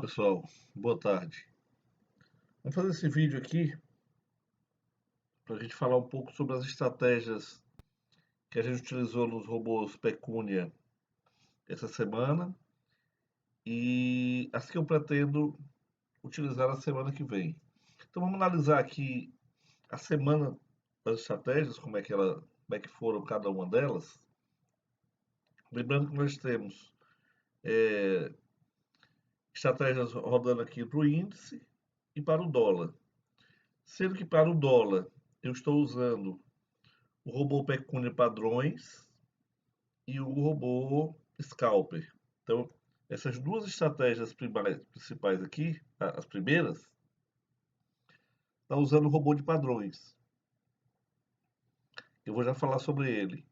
Olá pessoal, boa tarde. Vamos fazer esse vídeo aqui para a gente falar um pouco sobre as estratégias que a gente utilizou nos robôs Pecúnia essa semana e as que eu pretendo utilizar na semana que vem. Então vamos analisar aqui a semana das estratégias, como é que foram cada uma delas. Lembrando que nós temos estratégias rodando aqui para o índice e para o dólar. Sendo que para o dólar eu estou usando o robô Pecúnia Padrões e o robô Scalper. Então, essas duas estratégias principais aqui, as primeiras, está usando o robô de padrões. Eu vou já falar sobre ele.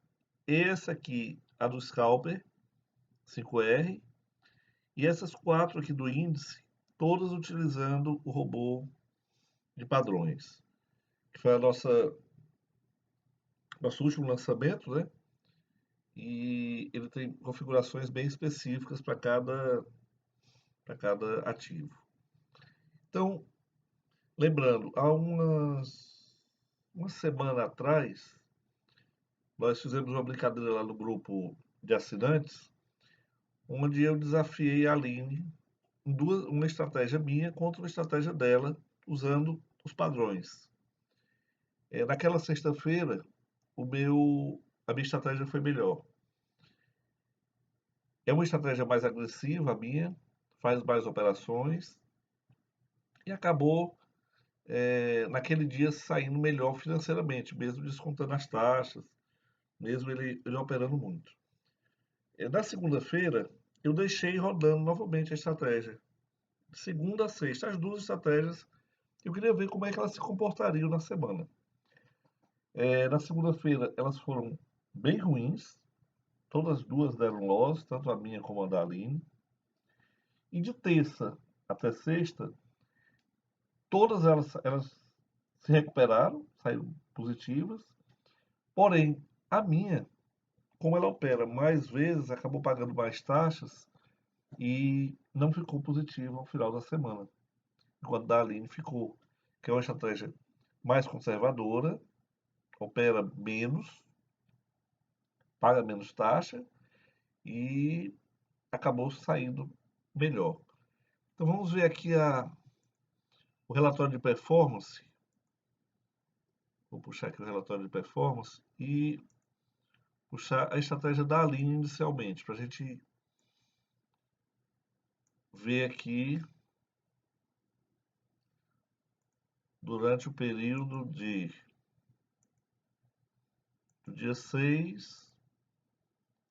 Esse aqui, a do Scalper, 5R, e essas quatro aqui do índice, todas utilizando o robô de padrões, que foi nosso último lançamento, né? E ele tem configurações bem específicas para cada ativo. Então, lembrando, há uma semana atrás, nós fizemos uma brincadeira lá no grupo de assinantes, onde eu desafiei a Aline em uma estratégia minha contra uma estratégia dela, usando os padrões. Naquela sexta-feira, a minha estratégia foi melhor. É uma estratégia mais agressiva, a minha, faz mais operações e acabou naquele dia saindo melhor financeiramente, mesmo descontando as taxas, mesmo ele operando muito. Na segunda-feira, eu deixei rodando novamente a estratégia. De segunda a sexta, as duas estratégias, eu queria ver como é que elas se comportariam na semana. Na segunda-feira, elas foram bem ruins, todas as duas deram loss, tanto a minha como a da Aline. E de terça até sexta, todas elas se recuperaram, saíram positivas. Porém, a minha, como ela opera mais vezes, acabou pagando mais taxas e não ficou positiva ao final da semana. Enquanto da Aline ficou, que é uma estratégia mais conservadora, opera menos, paga menos taxa e acabou saindo melhor. Então vamos ver aqui o relatório de performance. Vou puxar aqui o relatório de performance e puxar a estratégia da Aline inicialmente, para a gente ver aqui durante o período do dia 6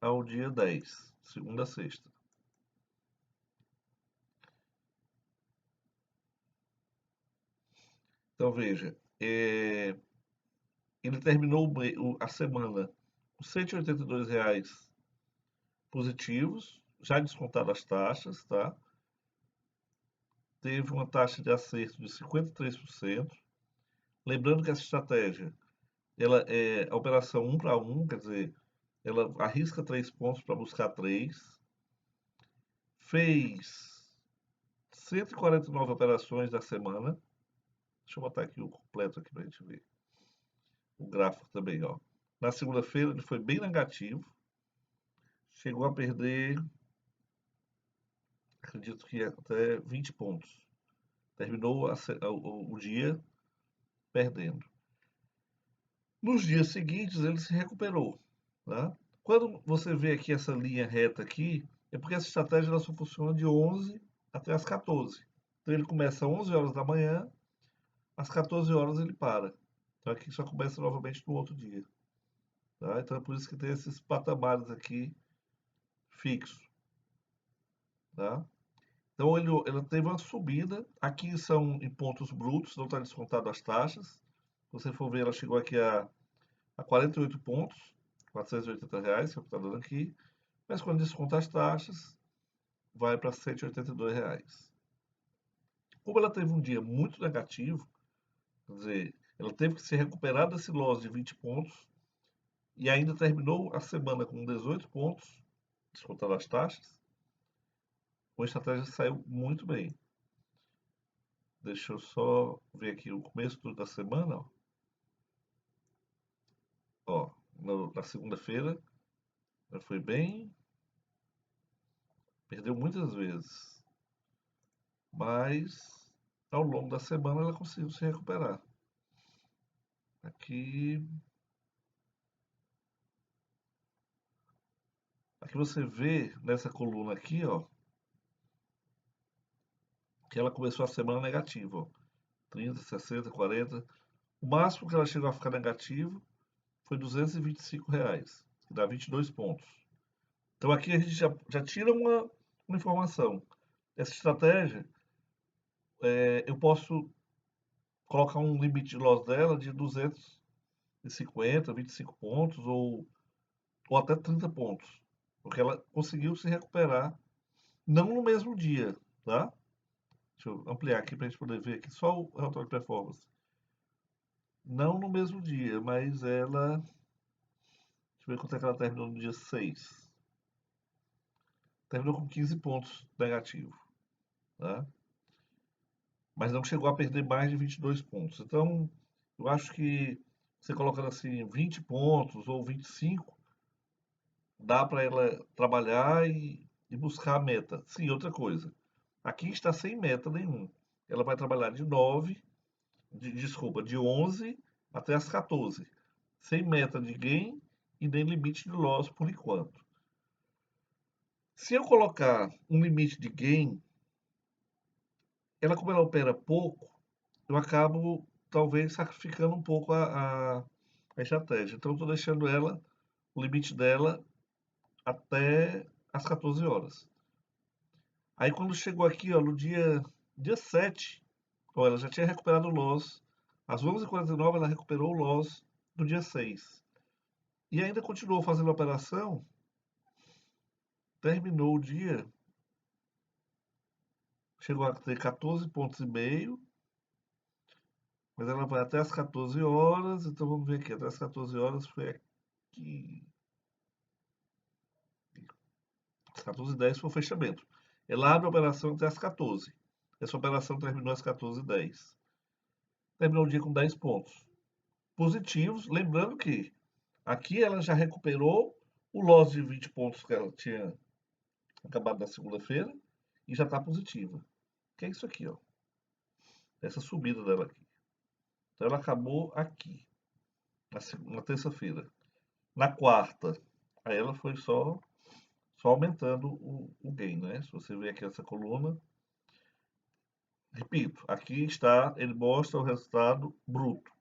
ao dia 10, segunda a sexta. Então veja, ele terminou a semana com R$ 182 positivos, já descontado as taxas, tá? Teve uma taxa de acerto de 53%. Lembrando que essa estratégia, ela é a operação 1 para 1, quer dizer, ela arrisca 3 pontos para buscar 3. Fez 149 operações da semana. Deixa eu botar aqui o completo aqui para a gente ver. O gráfico também, ó. Na segunda-feira ele foi bem negativo. Chegou a perder, acredito que até 20 pontos. Terminou o dia perdendo. Nos dias seguintes ele se recuperou, tá? Quando você vê aqui essa linha reta aqui, é porque essa estratégia ela só funciona de 11 até as 14. Então ele começa às 11 horas da manhã, às 14 horas ele para. Então aqui só começa novamente no outro dia. Tá? Então é por isso que tem esses patamares aqui fixos. Tá? Então ele teve uma subida. Aqui são em pontos brutos, não está descontado as taxas. Se você for ver, ela chegou aqui a 48 pontos, R$ 480, que é o que está dando aqui. Mas quando desconta as taxas, vai para R$ 182. Como ela teve um dia muito negativo, quer dizer, ela teve que se recuperar desse loss de 20 pontos e ainda terminou a semana com 18 pontos, descontando as taxas. uma estratégia que saiu muito bem. Deixa eu só ver aqui o começo da semana, ó. Na segunda-feira, ela foi bem, perdeu muitas vezes, mas ao longo da semana ela conseguiu se recuperar. Aqui, aqui você vê nessa coluna aqui, ó, que ela começou a semana negativa, ó, 30, 60, 40. O máximo que ela chegou a ficar negativo foi R$ 225, que dá 22 pontos. Então aqui a gente já tira uma informação. Essa estratégia, eu posso colocar um limite de loss dela de 250, 25 pontos ou até 30 pontos. Porque ela conseguiu se recuperar, não no mesmo dia, tá? Deixa eu ampliar aqui para a gente poder ver aqui só o relatório de performance. Não no mesmo dia, mas ela. Deixa eu ver quanto é que ela terminou no dia 6. Terminou com 15 pontos negativo, tá? Mas não chegou a perder mais de 22 pontos. Então, eu acho que você colocando assim 20 pontos ou 25, dá para ela trabalhar e buscar a meta. Sim, outra coisa. Aqui está sem meta nenhum. Ela vai trabalhar de 9, desculpa, de 11 até as 14. Sem meta de gain e nem limite de loss por enquanto. Se eu colocar um limite de gain, ela como ela opera pouco, eu acabo talvez sacrificando um pouco a estratégia. Então eu estou deixando ela, o limite dela até as 14 horas. Aí quando chegou aqui, ó, no dia 7, ó, ela já tinha recuperado o loss. Às 11h49 ela recuperou o loss do dia 6. E ainda continuou fazendo a operação, terminou o dia, chegou a ter 14 pontos e meio, mas ela vai até as 14 horas, então vamos ver aqui, até as 14 horas foi aqui, às 14h10 foi o fechamento. Ela abre a operação até as 14. Essa operação terminou às 14h10. Terminou o dia com 10 pontos positivos, lembrando que aqui ela já recuperou o loss de 20 pontos que ela tinha acabado na segunda-feira e já está positiva. Que é isso aqui, ó. Essa subida dela aqui. Então ela acabou aqui, na terça-feira. Na quarta, aí ela foi só aumentando o gain, né? Se você ver aqui essa coluna, repito, aqui está, ele mostra o resultado bruto.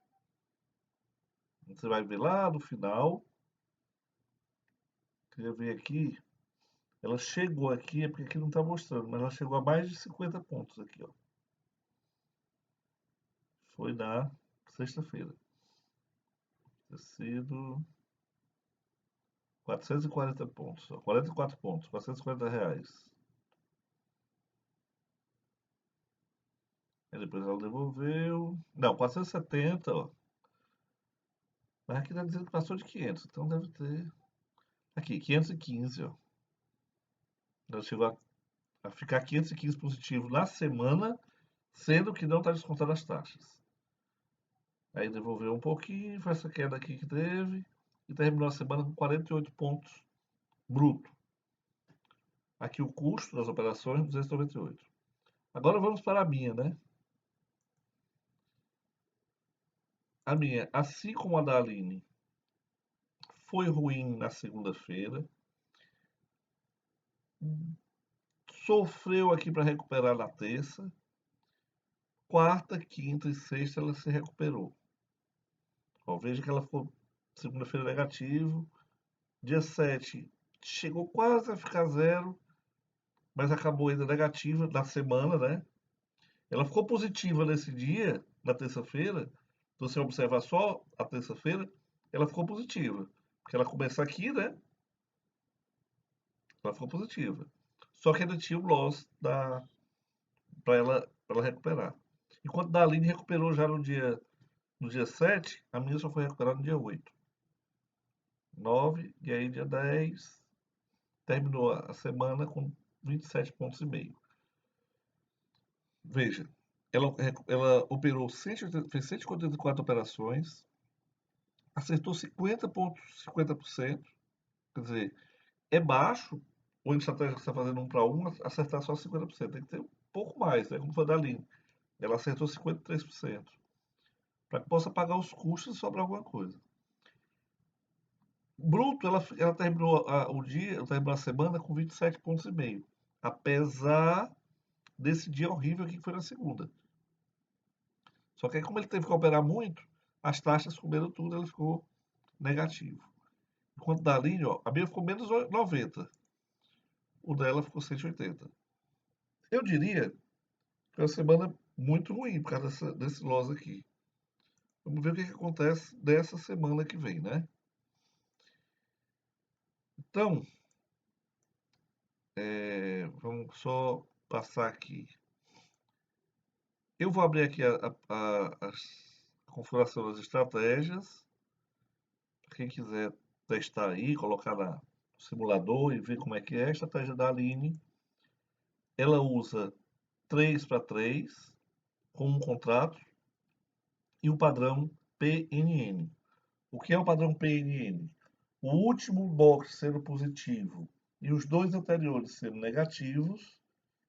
Você vai ver lá no final, queria ver aqui, ela chegou aqui, é porque aqui não está mostrando, mas ela chegou a mais de 50 pontos aqui, ó. Foi na sexta-feira. Ter sido 440 pontos, ó, 44 pontos, R$ 440. Aí depois ela devolveu. Não, 470, ó. Mas aqui tá dizendo que passou de 500, então deve ter. Aqui, 515, ó. Ela chegou a ficar 515 positivo na semana, sendo que não está descontando as taxas. Aí devolveu um pouquinho, foi essa queda aqui que teve, e terminou a semana com 48 pontos bruto. Aqui o custo das operações, 298. Agora vamos para a minha, né? A minha, assim como a da Aline, foi ruim na segunda-feira. Sofreu aqui para recuperar na terça. Quarta, quinta e sexta ela se recuperou. Ó, veja que ela ficou segunda-feira negativo. Dia 7 chegou quase a ficar zero, mas acabou ainda negativa na semana, né? Ela ficou positiva nesse dia, na terça-feira. Se você observar só a terça-feira, ela ficou positiva. Porque ela começa aqui, né? Ela ficou positiva. Só que ainda tinha o loss para ela recuperar. Enquanto a Aline recuperou já no dia 7, a minha só foi recuperada no dia 8. 9, e aí dia 10 terminou a semana com 27,5 pontos. Veja, ela operou 180, fez 184 operações, acertou 50,50%, quer dizer, é baixo, ou em estratégia que você está fazendo 1 para 1, acertar só 50%, tem que ter um pouco mais, né? Como foi a da Aline. Ela acertou 53%, para que possa pagar os custos e sobrar alguma coisa. Bruto, ela terminou o dia, ela terminou a semana com 27,5 pontos, apesar desse dia horrível que foi na segunda. Só que aí, como ele teve que operar muito, as taxas comeram tudo, ele ficou negativo. Enquanto da Aline, ó, a minha ficou menos 90, o dela ficou 180. Eu diria que é uma semana muito ruim por causa desse loss aqui. Vamos ver o que acontece dessa semana que vem, né? Então, vamos só passar aqui. Eu vou abrir aqui a configuração das estratégias. Para quem quiser testar aí, colocar no simulador e ver como é que é a estratégia da Aline. Ela usa 3 para 3 com um contrato e o padrão PNN. O que é o padrão PNN? O último box sendo positivo e os dois anteriores sendo negativos,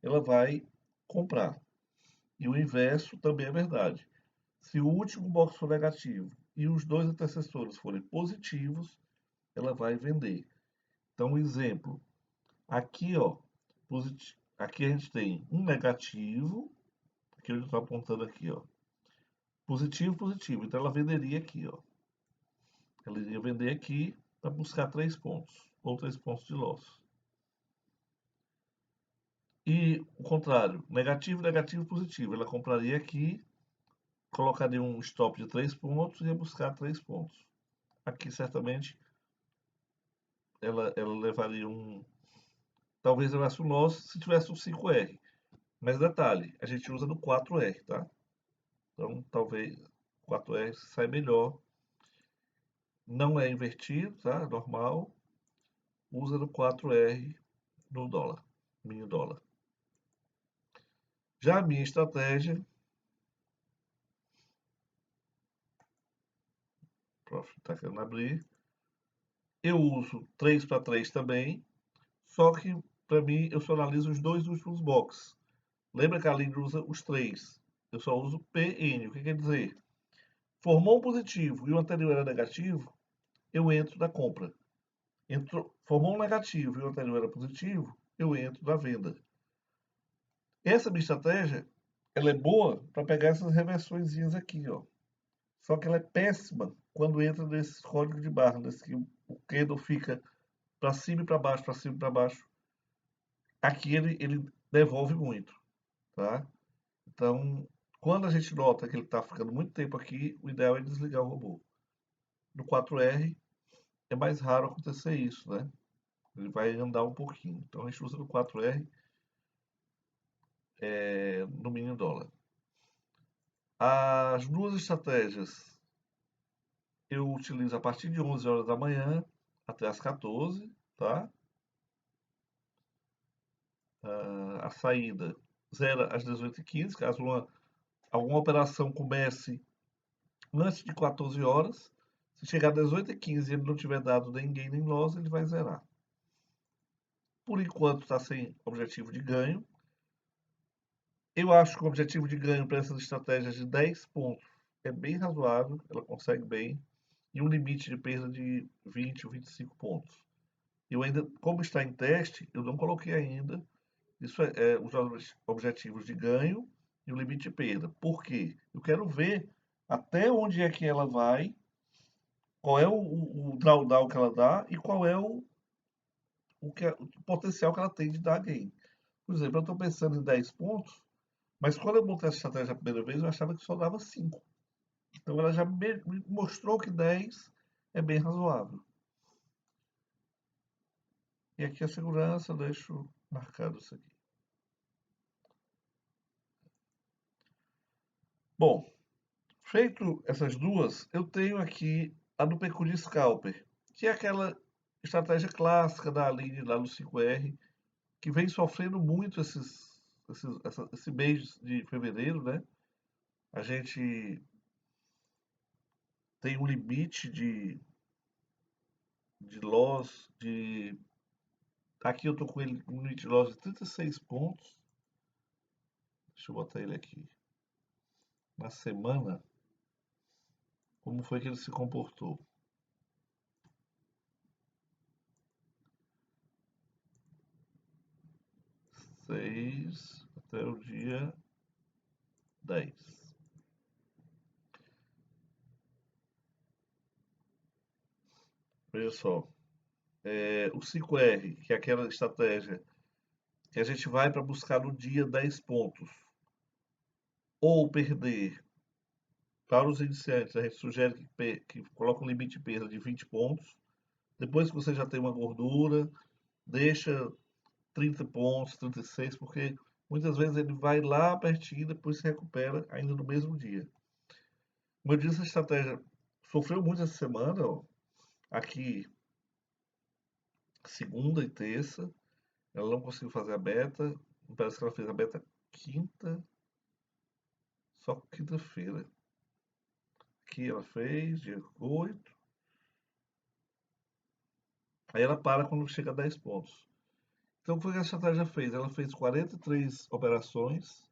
ela vai comprar. E o inverso também é verdade. Se o último box for negativo e os dois antecessores forem positivos, ela vai vender. Então, um exemplo. Aqui, ó, aqui a gente tem um negativo, aqui eu estou apontando aqui, ó. Positivo, positivo. Então ela venderia aqui, ó. Ela iria vender aqui para buscar 3 pontos, ou 3 pontos de loss. E o contrário, negativo, negativo, positivo. Ela compraria aqui, colocaria um stop de 3 pontos e ia buscar 3 pontos. Aqui certamente ela levaria um. Talvez levasse um loss se tivesse um 5R. Mas detalhe, a gente usa no 4R, tá? Então talvez 4R sai melhor. Não é invertido, tá? Normal. Usa no 4R no dólar, mini dólar. Já a minha estratégia, o Prof está querendo abrir, eu uso 3 para 3 também, só que para mim eu só analiso os dois últimos boxes. Lembra que a Aline usa os 3? Eu só uso PN. O que quer dizer? Formou um positivo e o anterior era negativo, eu entro na compra. Formou um negativo e o anterior era positivo, eu entro na venda. Essa minha estratégia, ela é boa para pegar essas reversõezinhas aqui, ó. Só que ela é péssima quando entra nesses códigos de barra, nesse que o candle fica para cima e para baixo, para cima e para baixo. Aqui ele devolve muito, tá? Então, quando a gente nota que ele está ficando muito tempo aqui, o ideal é desligar o robô. No 4R é mais raro acontecer isso, né? Ele vai andar um pouquinho. Então a gente usa no 4R no mini dólar. As duas estratégias eu utilizo a partir de 11 horas da manhã até as 14, tá? A saída 0 às 18h15, caso alguma operação comece antes de 14 horas. Se chegar às 18h15 e ele não tiver dado nem gain nem loss, ele vai zerar. Por enquanto está sem objetivo de ganho. Eu acho que o objetivo de ganho para essas estratégias de 10 pontos é bem razoável, ela consegue bem, e um limite de perda de 20 ou 25 pontos. Eu ainda, como está em teste, eu não coloquei ainda isso os objetivos de ganho e o limite de perda. Por quê? Eu quero ver até onde é que ela vai, qual é o drawdown que ela dá e qual é o potencial que ela tem de dar gain. Por exemplo, eu estou pensando em 10 pontos, mas quando eu montei essa estratégia a primeira vez, eu achava que só dava 5. Então ela já me mostrou que 10 é bem razoável. E aqui a segurança, eu deixo marcado isso aqui. Bom, feito essas duas, eu tenho aqui a do Pecuri Scalper, que é aquela estratégia clássica da Aline lá no 5R, que vem sofrendo muito esse mês de fevereiro, né? A gente tem um limite de loss de. Aqui eu tô com ele um limite de loss de 36 pontos. Deixa eu botar ele aqui. Na semana, como foi que ele se comportou? 6 até o dia 10. Veja só, o 5R, que é aquela estratégia que a gente vai para buscar no dia 10 pontos, ou perder. Para os iniciantes, a gente sugere que coloque um limite de perda de 20 pontos. Depois que você já tem uma gordura, deixa 30 pontos, 36, porque muitas vezes ele vai lá pertinho e depois se recupera ainda no mesmo dia. Como eu disse, a estratégia sofreu muito essa semana, ó. Aqui, segunda e terça, ela não conseguiu fazer a beta. Parece que ela fez a beta quinta, só quinta-feira. Aqui ela fez, dia 8. Aí ela para quando chega a 10 pontos. Então, o que a estratégia fez? Ela fez 43 operações,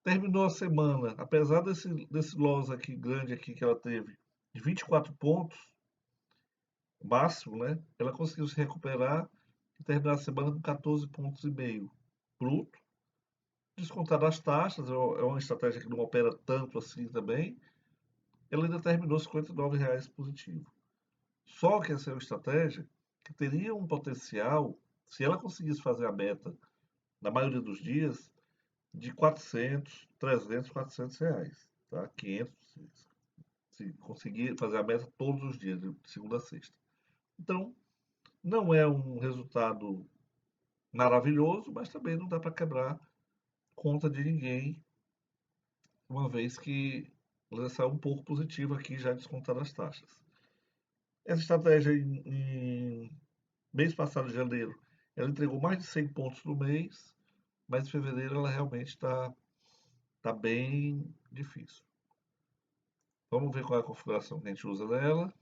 terminou a semana, apesar desse loss aqui grande aqui que ela teve, de 24 pontos, máximo, né? Ela conseguiu se recuperar e terminar a semana com 14 pontos e meio bruto. Descontar as taxas, é uma estratégia que não opera tanto assim também. Ela ainda terminou R$ 59 positivo. Só que essa é uma estratégia que teria um potencial, se ela conseguisse fazer a meta na maioria dos dias, de 400, 300, R$ 400, tá? 500, se conseguir fazer a meta todos os dias, de segunda a sexta. Então, não é um resultado maravilhoso, mas também não dá para quebrar conta de ninguém, uma vez que ela saiu um pouco positiva aqui, já descontando as taxas. Essa estratégia, em mês passado, de janeiro, ela entregou mais de 100 pontos no mês, mas em fevereiro ela realmente tá bem difícil. Vamos ver qual é a configuração que a gente usa nela.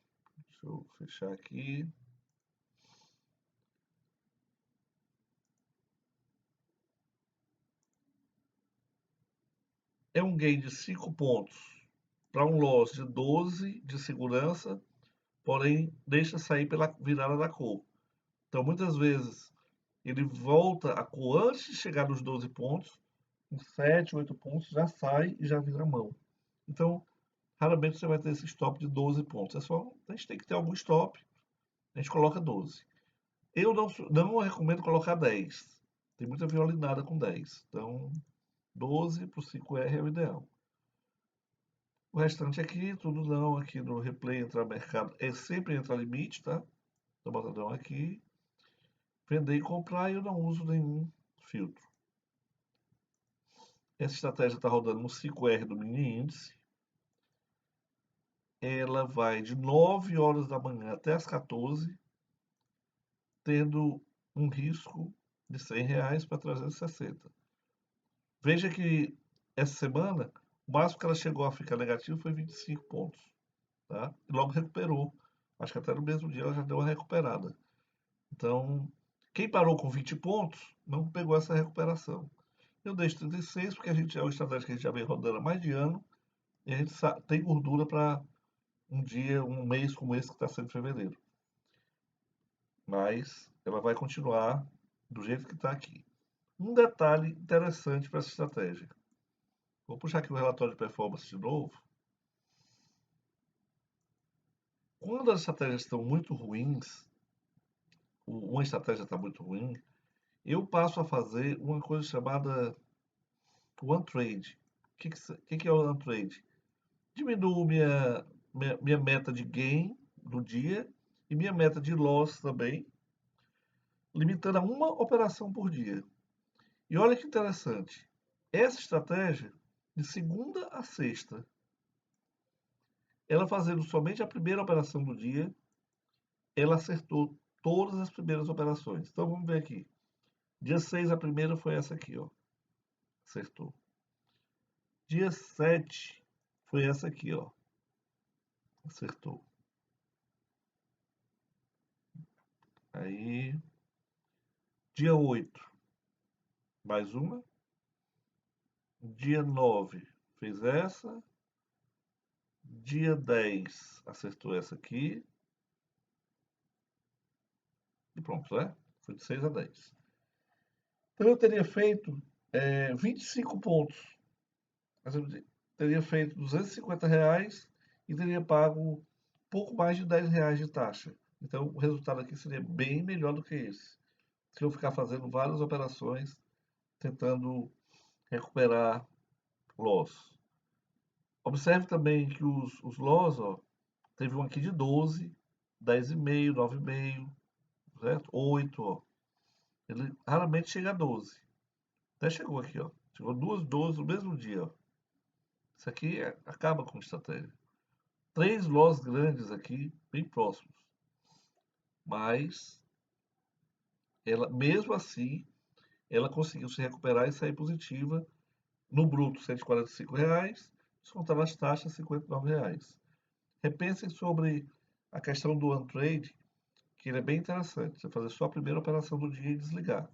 Deixa eu fechar aqui. É um gain de 5 pontos para um loss de 12 de segurança, porém deixa sair pela virada da cor. Então, muitas vezes, ele volta a cor antes de chegar nos 12 pontos, com 7, 8 pontos, já sai e já vira a mão. Então, raramente você vai ter esse stop de 12 pontos. É só, a gente tem que ter algum stop, a gente coloca 12. Eu não recomendo colocar 10. Tem muita violinada com 10. Então, 12 para o 5R é o ideal. O restante aqui, tudo não. Aqui no replay entrar mercado é sempre entrar limite, tá? Tô botando aqui. Vender e comprar e eu não uso nenhum filtro. Essa estratégia está rodando no 5R do mini índice. Ela vai de 9 horas da manhã até as 14, tendo um risco de R$ 100 para 360. Veja que essa semana, o máximo que ela chegou a ficar negativo foi 25 pontos. Tá? E logo recuperou. Acho que até no mesmo dia ela já deu uma recuperada. Então, quem parou com 20 pontos não pegou essa recuperação. Eu deixo 36 porque a gente é uma estratégia que a gente já vem rodando há mais de ano e a gente tem gordura para um dia, um mês como esse que está sendo fevereiro. Mas ela vai continuar do jeito que está aqui. Um detalhe interessante para essa estratégia. Vou puxar aqui o relatório de performance de novo. Quando as estratégias estão muito ruins, uma estratégia está muito ruim, eu passo a fazer uma coisa chamada One Trade. O que é o One Trade? Diminuo minha meta de gain do dia e minha meta de loss também, limitando a uma operação por dia. E olha que interessante. Essa estratégia, de segunda a sexta, ela fazendo somente a primeira operação do dia, ela acertou todas as primeiras operações. Então vamos ver aqui. Dia 6 a primeira foi essa aqui, ó. Acertou. Dia 7 foi essa aqui, ó. Acertou. Aí, dia 8, mais uma. Dia 9 fez essa. Dia 10 acertou essa aqui. E pronto, né? Foi de 6 a 10. Então eu teria feito 25 pontos. Mas eu teria feito R$ 250 e teria pago pouco mais de R$ 10 de taxa. Então o resultado aqui seria bem melhor do que esse. Se eu ficar fazendo várias operações, tentando recuperar loss. Observe também que os loss, ó, teve um aqui de 12, 10,5, 9,5, certo? 8, ó. Ele raramente chega a 12. Até chegou aqui, ó. Chegou 2, 12 no mesmo dia, ó. Isso aqui acaba com estratégia. 3 loss grandes aqui, bem próximos. Mas, ela, mesmo assim, ela conseguiu se recuperar e sair positiva. No bruto, R$ 145, descontando as taxas, R$ 59. Repensem sobre a questão do one trade, que ele é bem interessante. Você fazer só a primeira operação do dia e desligar.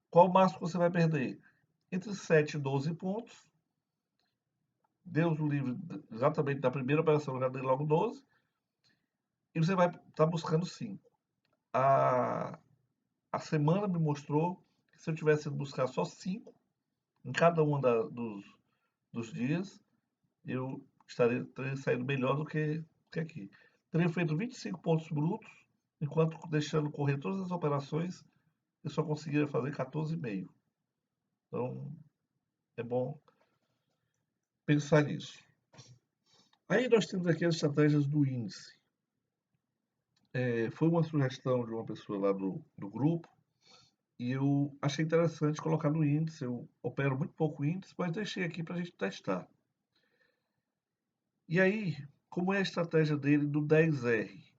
Qual o máximo que você vai perder? Entre 7 e 12 pontos. Deus o livre, exatamente da primeira operação, eu já dei logo 12. E você vai estar buscando 5. A semana me mostrou que se eu tivesse ido buscar só 5 em cada um dos dias, eu teria saído melhor do que aqui. Teria feito 25 pontos brutos, enquanto deixando correr todas as operações, eu só conseguiria fazer 14,5. Então, é bom pensar nisso. Aí nós temos aqui as estratégias do índice. Foi uma sugestão de uma pessoa lá do grupo, e eu achei interessante colocar no índice. Eu opero muito pouco índice, mas deixei aqui para a gente testar. E aí, como é a estratégia dele do 10R?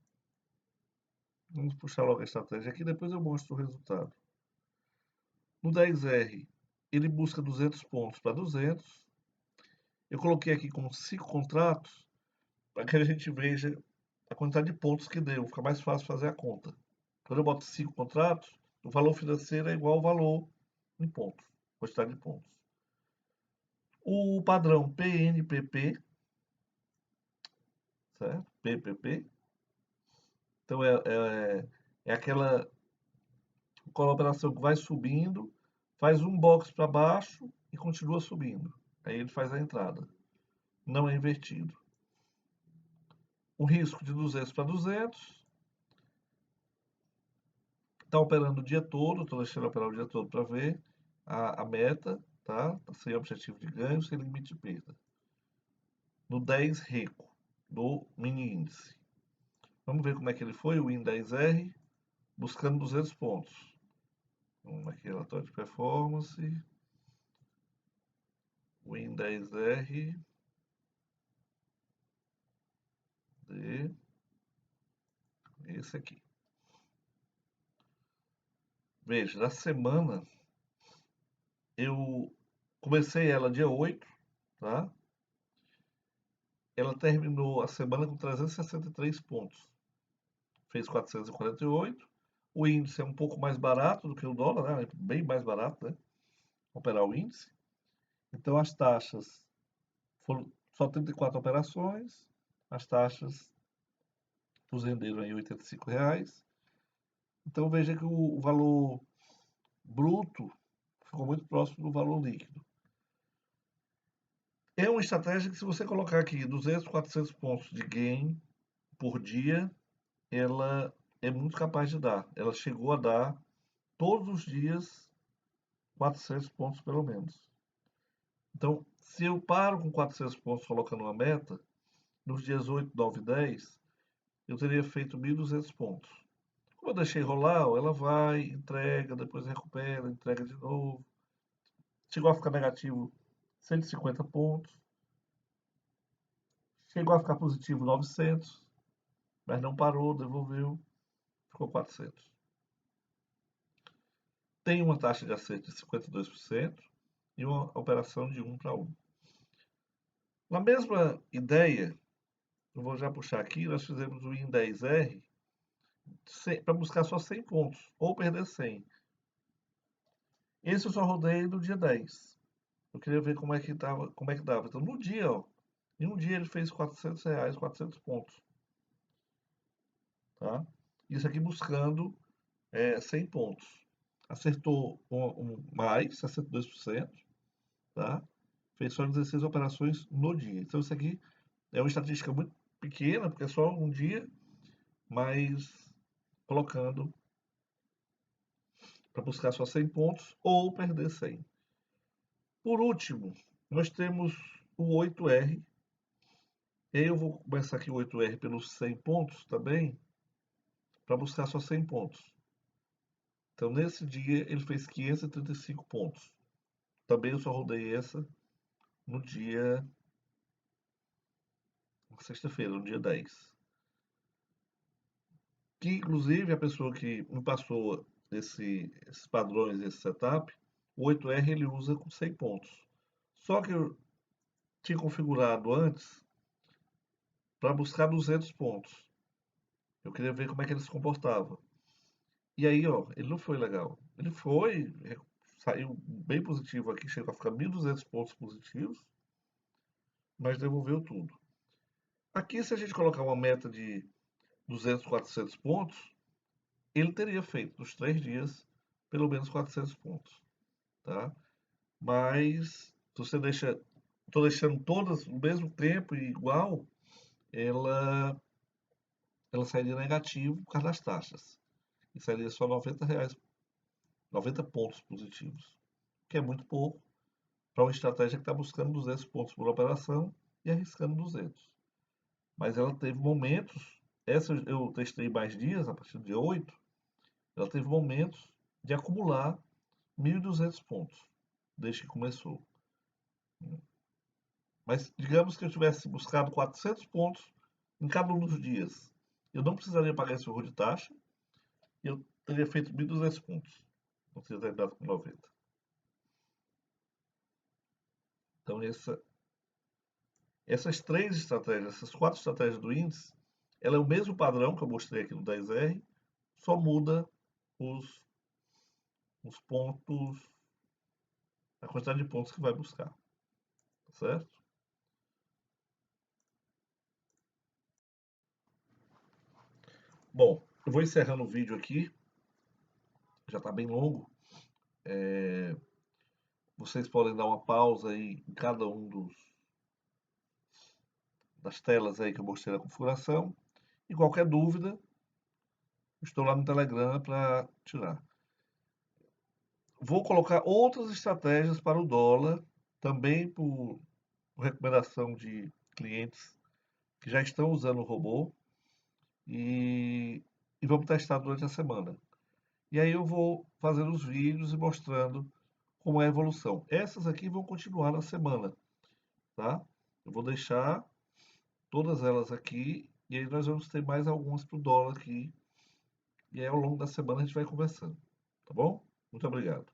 Vamos puxar logo a estratégia aqui, depois eu mostro o resultado. No 10R, ele busca 200 pontos para 200. Eu coloquei aqui com 5 contratos, para que a gente veja a quantidade de pontos que deu. Fica mais fácil fazer a conta. Quando eu boto 5 contratos, o valor financeiro é igual ao valor em pontos, quantidade de pontos. O padrão PNPP, certo? PPP. Então é aquela operação que vai subindo, faz um box para baixo e continua subindo. Aí ele faz a entrada. Não é invertido. Um risco de 200 para 200. Está operando o dia todo, estou deixando operar o dia todo para ver a meta, tá? Sem objetivo de ganho, sem limite de perda. No 10 Reco, do mini índice. Vamos ver como é que ele foi, o Win10R, buscando 200 pontos. Vamos aqui, relatório de performance. Win10R. Esse aqui. Veja, na semana, eu comecei ela dia 8, tá? Ela terminou a semana com 363 pontos. Fez 448. O índice é um pouco mais barato do que o dólar, né? Bem mais barato, né? Operar o índice. Então as taxas foram só 34 operações. As taxas nos renderam aí R$ 85. Então veja que o valor bruto ficou muito próximo do valor líquido. É uma estratégia que, se você colocar aqui 200, 400 pontos de gain por dia, ela é muito capaz de dar. Ela chegou a dar todos os dias 400 pontos pelo menos. Então, se eu paro com 400 pontos colocando uma meta, nos dias 8, 9 e 10, eu teria feito 1.200 pontos. Como eu deixei rolar, ela vai, entrega, depois recupera, entrega de novo. Chegou a ficar negativo 150 pontos. Chegou a ficar positivo 900, mas não parou, devolveu. ficou 400. Tem uma taxa de acerto de 52% e uma operação de 1 para 1. Na mesma ideia, eu vou já puxar aqui, nós fizemos o IN 10R para buscar só 100 pontos, ou perder 100. Esse eu só rodei no dia 10. Eu queria ver como é que dava. Então, no dia, ó, em um dia ele fez R$ 400, 400 pontos. Tá? Isso aqui buscando 100 pontos. Acertou mais, 62%, tá? Fez só 16 operações no dia. Então, isso aqui é uma estatística muito pequena, porque é só um dia, mas colocando para buscar só 100 pontos ou perder 100. Por último, nós temos o 8R. E aí eu vou começar aqui o 8R pelos 100 pontos também, para buscar só 100 pontos. Então, nesse dia, ele fez 535 pontos. Também eu só rodei essa no dia, na sexta-feira, no dia 10. Que, inclusive, a pessoa que me passou esses padrões, esse setup, o 8R ele usa com 100 pontos. Só que eu tinha configurado antes para buscar 200 pontos. Eu queria ver como é que ele se comportava. E aí, ó, ele não foi legal. Ele foi, saiu bem positivo aqui, chegou a ficar 1.200 pontos positivos, mas devolveu tudo. Aqui, se a gente colocar uma meta de 200, 400 pontos, ele teria feito nos 3 dias pelo menos 400 pontos, tá? Mas se você tô deixando todas no mesmo tempo e igual, ela, ela sairia negativo por causa das taxas. E sairia só R$ 90, 90 pontos positivos, que é muito pouco para uma estratégia que está buscando 200 pontos por operação e arriscando 200. Mas ela teve momentos, essa eu testei mais dias, a partir do dia 8, ela teve momentos de acumular 1.200 pontos, desde que começou. Mas digamos que eu tivesse buscado 400 pontos em cada um dos dias. Eu não precisaria pagar esse horror de taxa e eu teria feito 1.200 pontos. Não teria terminado com 90. Então, essas três estratégias, essas quatro estratégias do índice, ela é o mesmo padrão que eu mostrei aqui no 10R, só muda os, os pontos, a quantidade de pontos que vai buscar. Tá certo? Bom, eu vou encerrando o vídeo aqui, já está bem longo. Vocês podem dar uma pausa aí em cada um das telas aí que eu mostrei na configuração. E qualquer dúvida, estou lá no Telegram para tirar. Vou colocar outras estratégias para o dólar, também por recomendação de clientes que já estão usando o robô e vamos testar durante a semana. E aí eu vou fazendo os vídeos e mostrando como é a evolução. Essas aqui vão continuar na semana, tá? Eu vou deixar todas elas aqui e aí nós vamos ter mais algumas para o dólar aqui. E aí ao longo da semana a gente vai conversando, tá bom? Muito obrigado.